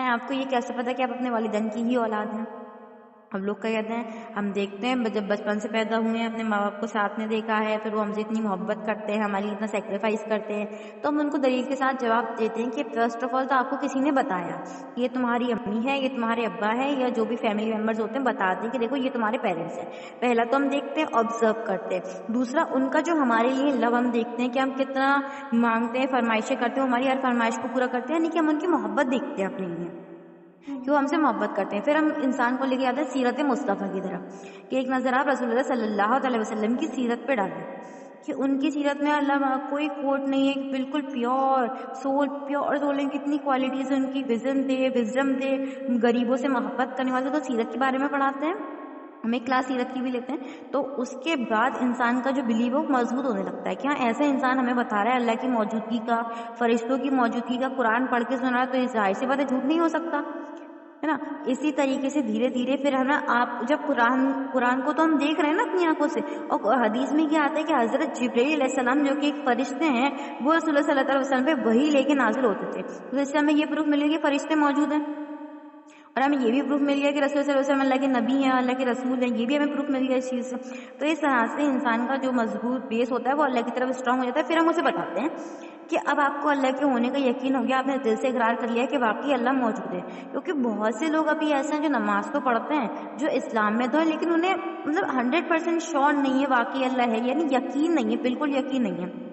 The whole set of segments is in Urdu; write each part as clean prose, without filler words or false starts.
آپ کو یہ کیسے پتا کہ آپ اپنے والدین کی ہی اولاد ہیں؟ اب لوگ کیا کہتے ہیں، ہم دیکھتے ہیں جب بچپن سے پیدا ہوئے ہیں اپنے ماں باپ کو ساتھ میں دیکھا ہے، پھر وہ ہم سے اتنی محبت کرتے ہیں، ہمارے لیے اتنا سیکریفائس کرتے ہیں، تو ہم ان کو دلیل کے ساتھ جواب دیتے ہیں کہ فرسٹ آف آل تو آپ کو کسی نے بتایا، یہ تمہاری امی ہے، یہ تمہارے ابا ہے، یا جو بھی فیملی ممبرز ہوتے ہیں بتاتے ہیں کہ دیکھو یہ تمہارے پیرنٹس ہیں۔ پہلا تو ہم دیکھتے ہیں، آبزرو کرتے ہیں۔ دوسرا ان کا جو ہمارے لیے لو ہم دیکھتے ہیں کہ ہم کتنا مانگتے ہیں، فرمائشیں کرتے ہیں، ہماری ہر فرمائش کو پورا کرتے ہیں، یعنی کہ ہم ان کی محبت دیکھتے ہیں اپنے لیے کہ وہ ہم سے محبت کرتے ہیں۔ پھر ہم انسان کو لے کے آتے ہیں سیرت مصطفیٰ کی طرف کہ ایک نظر آپ رسول اللہ صلی اللہ علیہ وسلم کی سیرت پہ ڈالیں کہ ان کی سیرت میں اللہ کوئی کھوٹ نہیں ہے، بالکل پیور سول ہے، کتنی کوالٹیز ان کی، وزن تھے، وزڈم تھے، غریبوں سے محبت کرنے والے، تو سیرت کے بارے میں پڑھاتے ہیں، ہم ایک کلاس سیرت کی بھی لیتے ہیں۔ تو اس کے بعد انسان کا جو بلیو ہے وہ مضبوط ہونے لگتا ہے کہ ہاں ایسا انسان ہمیں بتا رہا ہے اللہ کی موجودگی کا، فرشتوں کی موجودگی کا، قرآن پڑھ کے سنا ہے، تو اس ظاہر سی بات ہے جھوٹ نہیں ہو سکتا، ہے نا۔ اسی طریقے سے دھیرے دھیرے پھر ہمیں آپ جب قرآن کو تو ہم دیکھ رہے ہیں نا اپنی آنکھوں سے، اور حدیث میں کیا آتا ہے کہ حضرت جبرائیل علیہ السلام جو کہ ایک فرشتے ہیں، وہ رسول اللہ صلی اللہ علیہ وسلم پہ وحی لے کے نازل ہوتے تھے، تو اس سے ہمیں یہ پروف ملے کہ فرشتے موجود ہیں، اور ہمیں یہ بھی پروف مل گیا کہ رسول صلی اللہ علیہ وسلم اللہ کے نبی ہیں، اللہ کے رسول ہیں، یہ بھی ہمیں پروف مل گیا اس چیز سے۔ تو اس طرح سے انسان کا جو مضبوط بیس ہوتا ہے وہ اللہ کی طرف اسٹرانگ ہو جاتا ہے۔ پھر ہم اسے بتاتے ہیں کہ اب آپ کو اللہ کے ہونے کا یقین ہو گیا، آپ نے دل سے اقرار کر لیا کہ واقعی اللہ موجود ہے، کیونکہ بہت سے لوگ ابھی ایسے ہیں جو نماز تو پڑھتے ہیں، جو اسلام میں تو ہے، لیکن انہیں 100% شور نہیں ہے واقعی اللہ ہے، یعنی یقین نہیں ہے، بالکل یقین نہیں ہے۔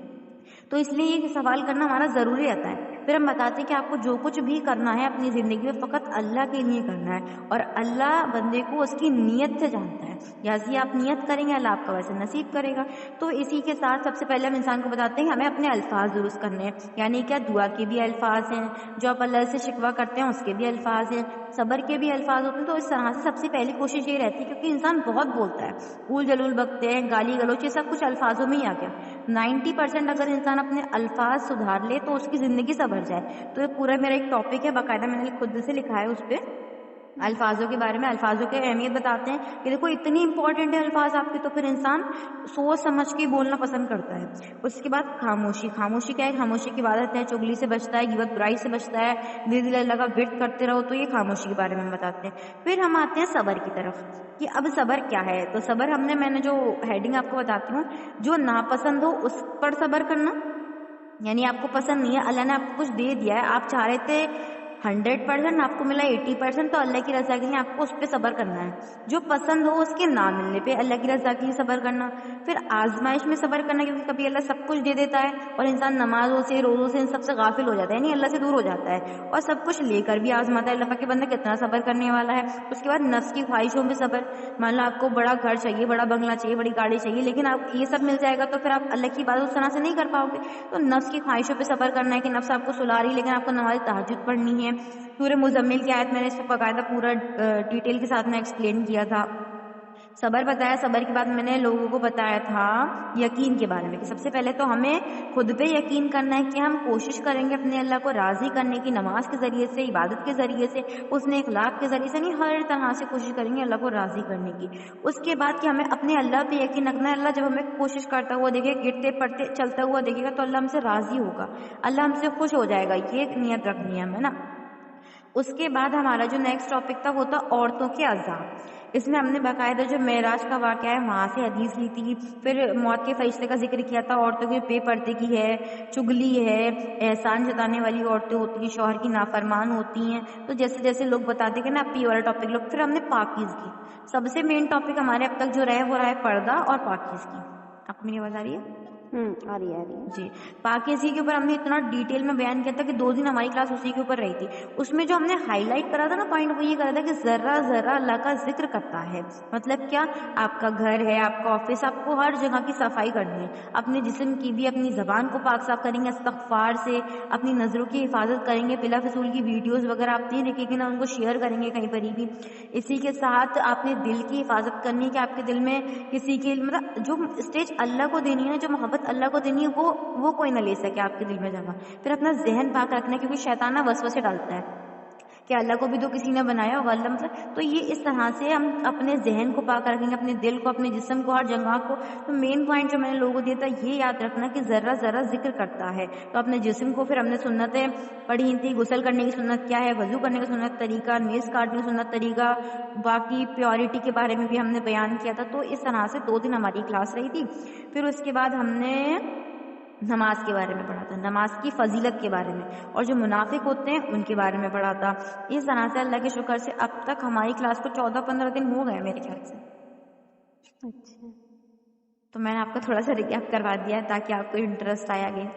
تو اس لیے یہ سوال کرنا ہمارا ضروری رہتا ہے۔ پھر ہم بتاتے ہیں کہ آپ کو جو کچھ بھی کرنا ہے اپنی زندگی میں فقط اللہ کے لیے کرنا ہے، اور اللہ بندے کو اس کی نیت سے جانتا ہے، جیسی آپ نیت کریں گے اللہ آپ کا ویسے نصیب کرے گا۔ تو اسی کے ساتھ سب سے پہلے ہم انسان کو بتاتے ہیں کہ ہمیں اپنے الفاظ درست کرنے ہیں، یعنی کیا دعا کے بھی الفاظ ہیں، جو آپ اللہ سے شکوہ کرتے ہیں اس کے بھی الفاظ ہیں، صبر کے بھی الفاظ ہوتے ہیں۔ تو اس طرح سے سب سے پہلی کوشش یہ رہتی ہے، کیونکہ انسان بہت بولتا ہے، اول جلول بکتے ہیں، گالی گلوچ، یہ سب کچھ الفاظوں میں ہی آ گیا۔ 90% اگر انسان اپنے الفاظ سدھار لے تو اس کی زندگی سنور جائے۔ تو یہ پورا میرا ایک ٹاپک ہے، باقاعدہ میں نے خود سے لکھا ہے اس پہ، الفاظوں کے بارے میں، الفاظوں کی اہمیت بتاتے ہیں کہ دیکھو اتنی امپورٹنٹ ہے الفاظ آپ کی، تو پھر انسان سوچ سمجھ کے بولنا پسند کرتا ہے۔ اس کے بعد خاموشی، خاموشی کیا ہے؟ خاموشی کی عبادت ہے، چگلی سے بچتا ہے، غیبت برائی سے بچتا ہے، دھیرے دھیرے اللہ کا ورد کرتے رہو، تو یہ خاموشی کے بارے میں بتاتے ہیں۔ پھر ہم آتے ہیں صبر کی طرف کہ اب صبر کیا ہے۔ تو صبر میں نے جو ہیڈنگ آپ کو بتاتی ہوں، جو ناپسند ہو اس پر صبر کرنا، یعنی آپ کو پسند نہیں ہے، اللہ نے آپ کو کچھ دے دیا ہے، آپ چاہ رہے تھے 100%، آپ کو ملا 80%، تو اللہ کی رضا کے لیے آپ کو اس پہ صبر کرنا ہے۔ جو پسند ہو اس کے نہ ملنے پہ اللہ کی رضا کے لیے صبر کرنا۔ پھر آزمائش میں صبر کرنا، کیونکہ کبھی اللہ سب کچھ دے دیتا ہے اور انسان نمازوں سے، روزوں سے، ان سب سے غافل ہو جاتا ہے، یعنی اللہ سے دور ہو جاتا ہے، اور سب کچھ لے کر بھی آزماتا ہے۔ اللہ پاک کے بندہ کتنا صبر کرنے والا ہے۔ اس کے بعد نفس کی خواہشوں پہ صبر، مان لو آپ کو بڑا گھر چاہیے، بڑا بنگلہ چاہیے، بڑی گاڑی چاہیے، لیکن آپ یہ سب مل جائے گا تو پھر آپ اللہ کی عبادت اس طرح سے نہیں کر پاؤ گے۔ تو نفس کی خواہشوں پہ صبر کرنا ہے کہ نفس آپ کو سلا رہی، لیکن آپ کو نماز تہجد پڑھنی ہے۔ سورہ مزمل کی آیت میں نے اس کو باقاعدہ پورا ڈیٹیل کے ساتھ میں ایکسپلین کیا تھا، صبر بتایا۔ صبر کے بعد میں نے لوگوں کو بتایا تھا یقین کے بارے میں، کہ سب سے پہلے تو ہمیں خود پہ یقین کرنا ہے کہ ہم کوشش کریں گے اپنے اللہ کو راضی کرنے کی، نماز کے ذریعے سے، عبادت کے ذریعے سے، اس نے اخلاق کے ذریعے سے، نہیں ہر طرح سے کوشش کریں گے اللہ کو راضی کرنے کی۔ اس کے بعد کہ ہمیں اپنے اللہ پہ یقین رکھنا ہے، اللہ جب ہمیں کوشش کرتا ہوا دیکھے، گرتے پڑتے چلتا ہوا دیکھے گا تو اللہ ہم سے راضی ہوگا، اللہ ہم سے خوش ہو جائے گا، یہ نیت رکھنی ہے ہمیں نا۔ اس کے بعد ہمارا جو نیکسٹ ٹاپک تھا وہ تھا عورتوں کے عذاب۔ اس میں ہم نے باقاعدہ جو معراج کا واقعہ ہے وہاں سے حدیث لی تھی، پھر موت کے فرشتے کا ذکر کیا تھا، عورتوں کے بے پردے کی ہے، چگلی ہے، احسان جتانے والی عورتیں ہوتی ہیں، شوہر کی نافرمان ہوتی ہیں، تو جیسے جیسے لوگ بتاتے کہ نا اب یہ والا ٹاپک لوگ۔ پھر ہم نے پاکیزگی، سب سے مین ٹاپک ہمارے اب تک جو رہے وہ رہا ہے پردہ اور پاکیزگی۔ آپ کو میری آواز آ رہی ہے؟ آ رہی ہے جی، پاکیزگی کے اوپر ہم نے اتنا ڈیٹیل میں بیان کیا تھا کہ 2 دن ہماری کلاس اسی کے اوپر رہی تھی۔ اس میں جو ہم نے ہائی لائٹ کرا تھا نا پوائنٹ، وہ یہ کرا تھا کہ ذرہ ذرہ اللہ کا ذکر کرتا ہے، مطلب کیا؟ آپ کا گھر ہے، آپ کا آفس، آپ کو ہر جگہ کی صفائی کرنی ہے، اپنے جسم کی بھی، اپنی زبان کو پاک صاف کریں گے استغفار سے، اپنی نظروں کی حفاظت کریں گے، بلا فضول کی ویڈیوز وغیرہ آپ نہیں دیکھیں گے نا، ان کو شیئر کریں گے کہیں پر بھی۔ اسی کے ساتھ آپ نے دل کی حفاظت کرنی ہے کہ آپ کے دل میں کسی کے مطلب جو اسٹیج اللہ کو دینی ہے نا، جو محبت اللہ کو دینی ہے وہ کوئی نہ لے سکے آپ کے دل میں جگہ۔ پھر اپنا ذہن پاک رکھنا ہے، کیونکہ شیطان وسوسے ڈالتا ہے کہ اللہ کو بھی تو کسی نے بنایا ہوگا, اللہ مطلب. تو یہ اس طرح سے ہم اپنے ذہن کو پاک رکھیں گے, اپنے دل کو, اپنے جسم کو, ہر جگہ کو. تو مین پوائنٹ جو میں نے لوگوں کو دیا تھا یہ یاد رکھنا کہ ذرہ ذرہ ذکر کرتا ہے. تو اپنے جسم کو پھر ہم نے سنتیں پڑھی تھی, غسل کرنے کی سنت کیا ہے, وضو کرنے کا سنت طریقہ, نیز کاٹنے کا سنت طریقہ, باقی پیورٹی کے بارے میں بھی ہم نے بیان کیا تھا. تو اس طرح سے 2 دن ہماری کلاس رہی تھی. پھر اس کے بعد ہم نے نماز کے بارے میں پڑھا تھا, نماز کی فضیلت کے بارے میں, اور جو منافق ہوتے ہیں ان کے بارے میں پڑھا تھا. اس طرح سے اللہ کے شکر سے اب تک ہماری کلاس کو 14-15 دن ہو گئے میرے خیال سے. اچھا. تو میں نے آپ کو تھوڑا سا ریکیپ کروا دیا ہے تاکہ آپ کو انٹرسٹ آیا گیا.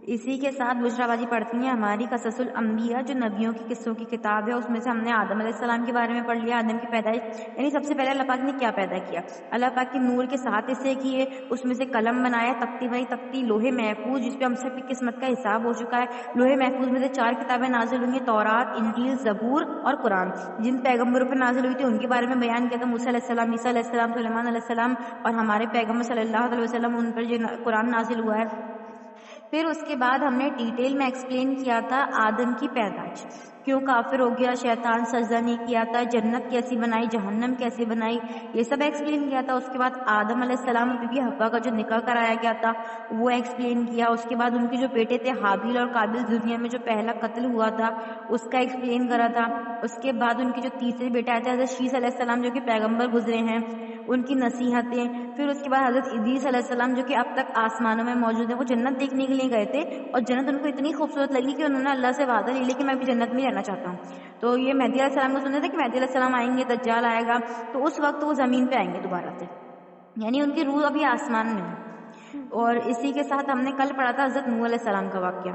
اسی کے ساتھ بشرا بازی پڑھتی ہیں ہماری قصص الانبیاء, جو نبیوں کی قصوں کی کتاب ہے. اس میں سے ہم نے آدم علیہ السلام کے بارے میں پڑھ لیا, آدم کی پیدائش, یعنی سب سے پہلے اللہ پاک نے کیا پیدا کیا. اللہ پاک کے نور کے 7 حصے کیے, اس میں سے قلم بنایا, تختی بنائی, تختی, لوہے محفوظ جس پہ ہم سب کی قسمت کا حساب ہو چکا ہے. لوہے محفوظ میں سے 4 کتابیں نازل ہوئی ہیں, تورات, انجیل, زبور اور قرآن. جن پیغمبروں پر نازل ہوئی تھی ان کے بارے میں بیان کیا تھا, موسیٰ علیہ السلام, عیسیٰ علیہ السلام, سلیمان علیہ السلام, اور ہمارے پیغمبر صلی اللہ علیہ وسلم, ان پر جو قرآن نازل ہوا ہے. پھر اس کے بعد ہم نے ڈیٹیل میں ایکسپلین کیا تھا آدم کی پیدائش, کیوں کافر ہو گیا, شیطان سجدہ نہیں کیا تھا, جنت کیسی بنائی, جہنم کیسے بنائی, یہ سب ایکسپلین کیا تھا. اس کے بعد آدم علیہ السلام اور بی بی حوا کا جو نکاح کرایا گیا تھا وہ ایکسپلین کیا. اس کے بعد ان کے جو بیٹے تھے حابیل اور قابیل, دنیا میں جو پہلا قتل ہوا تھا اس کا ایکسپلین کرا تھا. اس کے بعد ان کے جو تیسرے بیٹے آئے تھے حضرت شیس علیہ السلام جو کہ پیغمبر گزرے ہیں, ان کی نصیحتیں. پھر اس کے بعد حضرت ادریس علیہ السلام جو کہ اب تک آسمانوں میں موجود ہیں, وہ جنت دیکھنے کے لیے گئے تھے اور جنت ان کو اتنی خوبصورت لگی کہ انہوں نے اللہ سے وعدہ لے لیا کہ میں بھی جنت میں رہنا چاہتا ہوں. تو یہ مہدی علیہ السلام کو سنتے تھے کہ مہدی علیہ السلام آئیں گے, دجال آئے گا, تو اس وقت وہ زمین پہ آئیں گے دوبارہ سے, یعنی ان کی روح ابھی آسمان میں ہے. اور اسی کے ساتھ ہم نے کل پڑھا تھا حضرت نوح علیہ السلام کا واقعہ.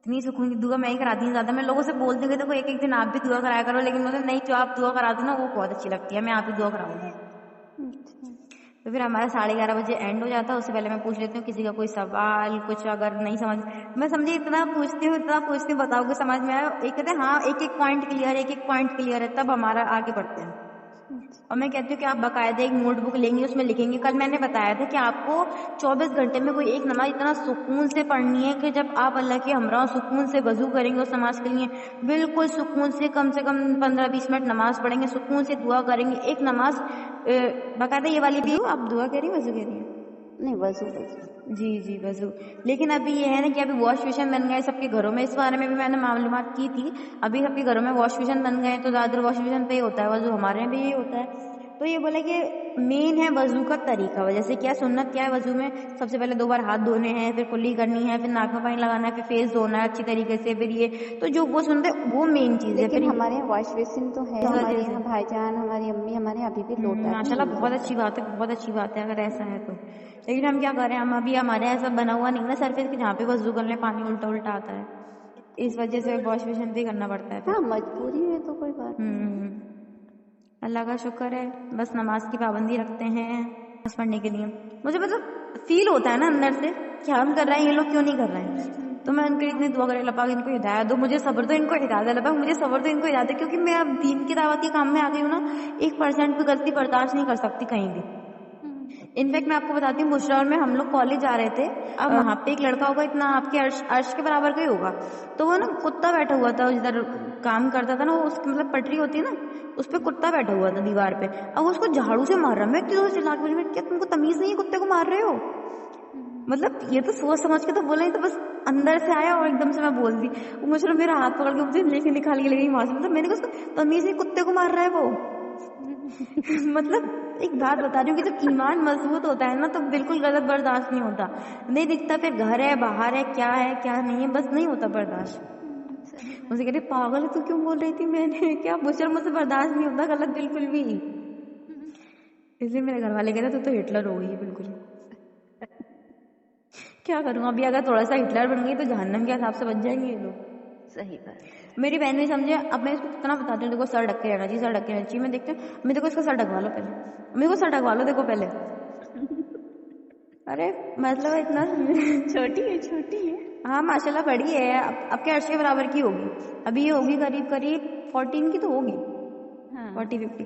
اتنی سکون کی دعا میں ہی کراتی ہوں زیادہ. میں لوگوں سے بولتی ہوں کہ دیکھو ایک دن آپ بھی دعا کرایا کرو, لیکن مجھے نہیں, جو آپ دعا کرا دو نا وہ بہت اچھی لگتی ہے, میں آپ ہی دعا کراؤں گی. تو پھر ہمارا 11:30 بجے اینڈ ہو جاتا ہے. اس سے پہلے میں پوچھ لیتی ہوں کسی کا کوئی سوال, کچھ اگر نہیں سمجھ, میں سمجھے اتنا پوچھتی ہوں بتاؤ کہ سمجھ میں آیا. ایک کہتے ہیں ہاں ایک پوائنٹ کلیئر ہے, تب ہمارا آگے بڑھتے ہیں. اور میں کہتی ہوں کہ آپ باقاعدہ ایک نوٹ بک لیں گے, اس میں لکھیں گے. کل میں نے بتایا تھا کہ آپ کو 24 گھنٹے میں کوئی ایک نماز اتنا سکون سے پڑھنی ہے کہ جب آپ اللہ کے ہمراہ سکون سے وضو کریں گے اس نماز کے لیے, بالکل سکون سے کم 15-20 منٹ نماز پڑھیں گے, سکون سے دعا کریں گے. ایک نماز باقاعدہ یہ والی بھی. آپ دعا کہہ رہی ہیں وضو کہہ رہی ہیں؟ نہیں, وضو. جی وضو. لیکن ابھی یہ ہے نا کہ ابھی واش بیسن بن گئے سب کے گھروں میں, اس بارے میں بھی میں نے معلومات کی تھی. ابھی سب کے گھروں میں واش بیسن بن گئے, تو زیادہ تر واش بیسن پہ ہی ہوتا ہے وضو, ہمارے یہاں بھی یہی ہوتا ہے. تو یہ بولے کہ مین ہے وضو کا طریقہ, جیسے کیا سنت کیا ہے وضو میں, سب سے پہلے 2 بار ہاتھ دھونے ہیں, پھر کلی کرنی ہے, پھر ناک میں پانی لگانا ہے, پھر فیس دھونا ہے اچھی طریقے سے, پھر یہ تو جو وہ سنتے وہ مین چیز ہے. لیکن ہمارے یہاں واش بیسن تو ہے, ہمارے یہاں بھائی جان, ہماری امی, ہمارے یہاں ابھی بھی لوٹا ہے. ماشاء اللہ بہت اچھی بات ہے, بہت اچھی بات ہے اگر ایسا ہے تو. لیکن ہم کیا کریں, ہم ابھی ہمارے ایسا بنا ہوا نہیں نا سرفیس کہ جہاں پہ وضو کرنے پانی الٹا آتا ہے, اس وجہ سے واش بیسن بھی کرنا پڑتا ہے. ہاں مجبوری ہے تو کوئی بات نہیں. اللہ کا شکر ہے, بس نماز کی پابندی رکھتے ہیں نماز پڑھنے کے لیے. مجھے مطلب فیل ہوتا ہے نا اندر سے کہ ہم کر رہے ہیں, یہ لوگ کیوں نہیں کر رہے ہیں. تو میں ان کے اتنی دعا کرے, اللہ پاک ان کو ہدایت دو, مجھے صبر دو, ان کو ہدایت دے, اللہ پاک مجھے صبر دو, ان کو ہدایت دے. کیونکہ میں اب دین کی دعوت کے کام میں آ گئی ہوں نا, 1% بھی غلطی برداشت نہیں کر سکتی کہیں بھی. انفیکٹ میں آپ کو بتاتی ہوں, بشرا میں ہم لوگ کالج جا رہے تھے, اب وہاں پہ ایک لڑکا ہوگا اتنا آپ کے عرش کے برابر کا ہی ہوگا, تو وہ نا کتا بیٹھا ہوا تھا جدھر کام کرتا تھا نا, وہ اس کی مطلب پٹری ہوتی ہے نا, اس پہ کتا بیٹھا ہوا تھا دیوار پہ. اب اس کو جھاڑو سے مار رہا, میں چلا کے, کیا تم کو تمیز نہیں ہے, کتے کو مار رہے ہو. مطلب یہ تو سوچ سمجھ کے تو بولا نہیں, تو بس اندر سے آیا اور ایک دم سے میں بول دی. وہ مجھے میرا ہاتھ پکڑ کے مجھے لے کے نکال کے لے گئی وہاں سے. مطلب میں نے کہا اس کو تمیز نہیں, کتے کو مار رہا ہے وہ. مطلب ایک بات بتا رہی ہوں کہ جب ایمان مضبوط ہوتا ہے نا تو بالکل غلط برداشت نہیں ہوتا, نہیں دکھتا پھر گھر ہے باہر ہے کیا ہے کیا نہیں ہے, بس نہیں ہوتا برداشت. مجھے کہتے پاگل تو کیوں بول رہی تھی, میں نے کیا بشر مجھ سے برداشت نہیں ہوتا غلط بالکل بھی. اس لیے میرے گھر والے کہتے تو ہٹلر ہو گئی ہے بالکل. کیا کروں, ابھی اگر تھوڑا سا ہٹلر بن گئی تو جہنم کے حساب سے بچ جائیں گے یہ لوگ. صحیح بات. میری بہن نے سمجھے, اب میں اس کو کتنا بتاتی ہوں, دیکھو سر ڈھک کے رہنا چاہیے, سر ڈھک کے رہنا چاہیے. میں دیکھتی ہوں, میں دیکھو اس کا سر ڈھکوا لو پہلے, میرے کو سر ڈھکوا لو دیکھو پہلے. ارے مطلب اتنا چھوٹی ہے. ہاں ماشاء اللہ بڑی ہے, اب کے عرش کے برابر کی ہوگی, ابھی یہ ہوگی قریب 14 کی تو ہوگی, 40-50.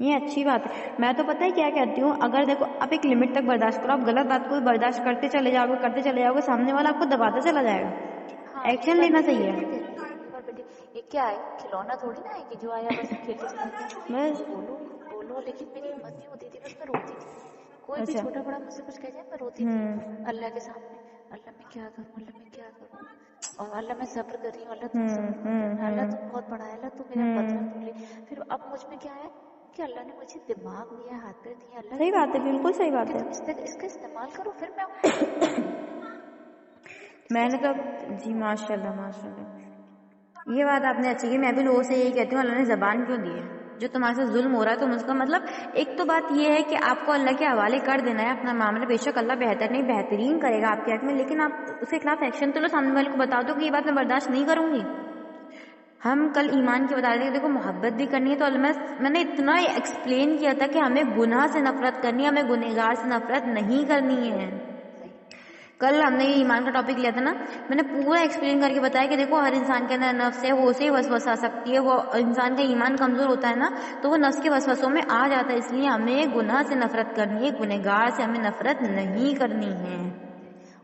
یہ اچھی بات ہے. میں تو پتہ ہے کیا کہتی ہوں, اگر دیکھو آپ ایک لمٹ تک برداشت کرو, آپ غلط بات کو برداشت کرتے چلے جاؤ گے, سامنے والا آپ کو دباتا چلا جائے گا. ہاں ایکشن لینا بیٹی صحیح کیا ہے کہتی ہے, کئی بار بیٹی یہ کیا ہے, کھلونا تھوڑی نا ہے کہ جو آیا بس کھیل کے چلا گیا. بس. بولو لیکن میری ہمت نہیں ہوتی تھی, بس میں روتی تھی. کوئی بھی اچھا. چھوٹا بڑا مجھ سے کچھ کہہ جائے میں روتی تھی اللہ کے سامنے. اللہ میں کیا کروں, اور اللہ میں صبر کر رہی ہوں, اللہ تم صبر مت کرنا, اللہ تم بہت بڑا ہے, اللہ تم میرا بدلہ تو لے. پھر اب مجھ میں کیا ہے کہ اللہ نے مجھے دماغ دیا, ہاتھ پیر دیا, اللہ صحیح کی بات ہے, دی بالکل صحیح بات کہ ہے. تم اس کا استعمال کرو. پھر میں میں نے تو جی ماشاء اللہ یہ بات آپ نے اچھی کی. میں بھی لوگوں سے یہی کہتی ہوں, اللہ نے زبان کیوں دی ہے؟ جو تمہارے ساتھ ظلم ہو رہا ہے تم اس کا مطلب, ایک تو بات یہ ہے کہ آپ کو اللہ کے حوالے کر دینا ہے اپنا معاملہ. بے شک اللہ بہتر نہیں بہترین کرے گا آپ کے حق میں, لیکن آپ اس کے خلاف ایکشن تو لو, سامنے والے کو بتا دو کہ یہ بات میں برداشت نہیں کروں گی. ہم کل ایمان کی بتا رہے تھے, دیکھو محبت بھی کرنی ہے تو میں نے اتنا ایکسپلین کیا تھا کہ ہمیں گناہ سے نفرت کرنی ہے, ہمیں گنہگار سے نفرت نہیں کرنی ہے. کل ہم نے یہ ایمان کا ٹاپک لیا تھا نا, میں نے پورا ایکسپلین کر کے بتایا کہ دیکھو ہر انسان کے اندر نفس ہے, وہ اسے ہی وسوسہ آ سکتی ہے, وہ انسان کا ایمان کمزور ہوتا ہے نا تو وہ نفس کے وسوسوں میں آ جاتا ہے. اس لیے ہمیں گناہ سے نفرت کرنی ہے, گنہگار سے ہمیں نفرت نہیں کرنی ہے.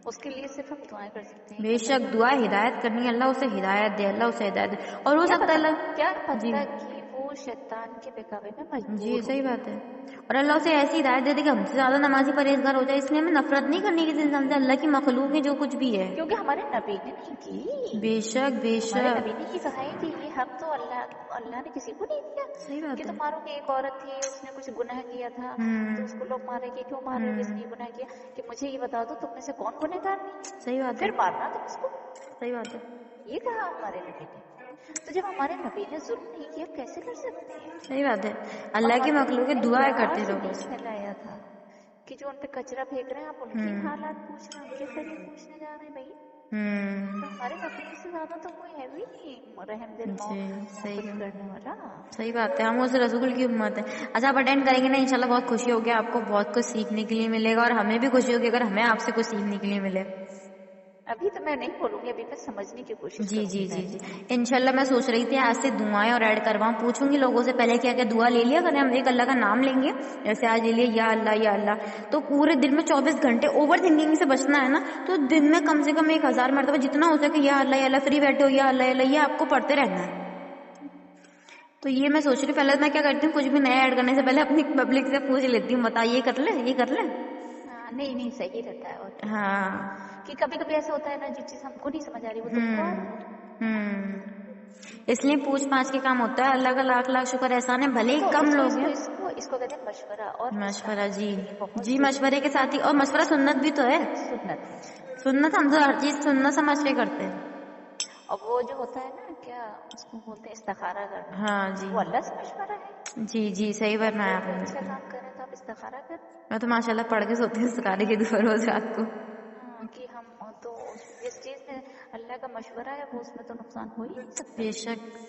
اس کے لیے صرف ہم دعائیں کر سکتے ہیں. بے شک دعا ہدایت کرنی ہے, اللہ اسے ہدایت دے, اللہ اسے ہدایت دے. اور ہو سکتا ہے اللہ کیا جی پتہ کہ وہ شیطان کے بہکاوے میں مجبور جی ہو, صحیح بات ہے, اور اللہ اسے ایسی ہدایت دے دے کہ ہم سے زیادہ نمازی پرہیزگار ہو جائے. اس لیے ہمیں نفرت نہیں کرنی کسی انسان سے, اللہ کی مخلوق ہے جو کچھ بھی ہے. کیونکہ ہمارے نبی نے نہیں کی. بے شک ہمارے نبی نے یہ کہا ہے کہ یہ حق تو اللہ نے کسی کو نہیں دیا صحیح کہ بات ہے. تم مارو گے. ایک عورت تھی, اس نے کچھ گناہ کیا تھا تو اس کو لوگ مارے گے, کیوں مارے گے, اس نے گناہ کیا, کہ مجھے یہ بتا دو تم میں سے کون گنہگار نہیں ہے, صحیح بات ہے. پھر مارنا تم اس کو. صحیح بات ہے. یہ کہا ہمارے نبی نے. تو جب ہمارے نبی نے ظلم نہیں کیا, کیسے کر سکتے ہیں؟ صحیح بات ہے. اور اللہ کی ہمارے نبی مخلوق نے دعا پیار کرتے سے رہو نہیں بس. پھیلایا تھا کہ جو ان پہ کچرا پھینک رہے ہیں آپ ان کے حالات پوچھ رہے ہیں, ان کے خیریت پوچھنے جا رہے ہیں. بھائی تو ہمارے نبی سے زیادہ تو کوئی ہے بھی نہیں رحم دل جی صحیح محبت ہے. کرنے والا. صحیح بات ہے, ہم اس رسول کی امت ہے. اچھا آپ اٹینڈ کریں گے نا انشاءاللہ بہت خوشی ہوگی, آپ کو بہت کچھ سیکھنے کے لیے ملے گا, اور ہمیں بھی خوشی ہوگی اگر ہمیں آپ سے کچھ سیکھنے کے لیے ملے. ابھی تو میں نہیں بولوں گی, ابھی میں سمجھنے کی کوشش جی کروں جی گی جی جی پہلے. انشاءاللہ میں سوچ رہی تھی آج سے دعائیں اور ایڈ کرواؤں, پوچھوں گی لوگوں سے پہلے کیا دعا لے لیا کریں, ہم ایک اللہ کا نام لیں گے, جیسے آج لے لیے یا اللہ, تو پورے دن میں 24 گھنٹے اوور تھنکنگ سے بچنا ہے نا, تو دن میں کم سے کم 1000 مرتبہ جتنا ہو سکے یا اللہ, فری بیٹھے ہو یا اللہ, یہ آپ کو پڑھتے رہنا ہے. تو یہ میں سوچ رہی ہوں, پہلے میں کیا کرتی ہوں, کچھ بھی نیا ایڈ کرنے سے پہلے اپنی پبلک سے پوچھ لیتی ہوں, بتا یہ کر لیں. نہیں صحیح رہتا ہے. اور کیا ہاں کہ کبھی کبھی ایسا ہوتا ہے نا, جو چیز ہم کو نہیں سمجھ آ رہی وہ تم کو آ رہی ہے نا. اس لیے پوچھ پاچھ کے کام ہوتا ہے. اللہ کا لاکھ لاکھ شکر احسان ہے, بھلے ہی دیکھو کم لوگ ہیں. اس کو کہتے ہیں مشورہ, اور مشورہ, انسان جی کے لیے بہت جی مشورے کے ضروری ساتھ ہی, اور مشورہ سنت بھی تو ہے. سنت ہے. سنت ہم تو ہر چیز سننا سمجھ کے کرتے ہیں. اور وہ جو ہوتا ہے نا, کیا اس کو بولتے ہیں استخارہ کرنا, ہاں جی وہ اللہ سے مشورہ ہے. جی صحیح جب فرمایا کوئی آپ بھی نے اچھا بالکل. کام کریں تو آپ استخارہ کریں. میں تو ماشاءاللہ پڑھ کے سوتی ہوں استخارے کی دعا روز رات کو. کہ ہم تو جس چیز میں اللہ کا مشورہ ہے وہ اس میں تو نقصان ہو ہی نہیں سکتا. بے شک.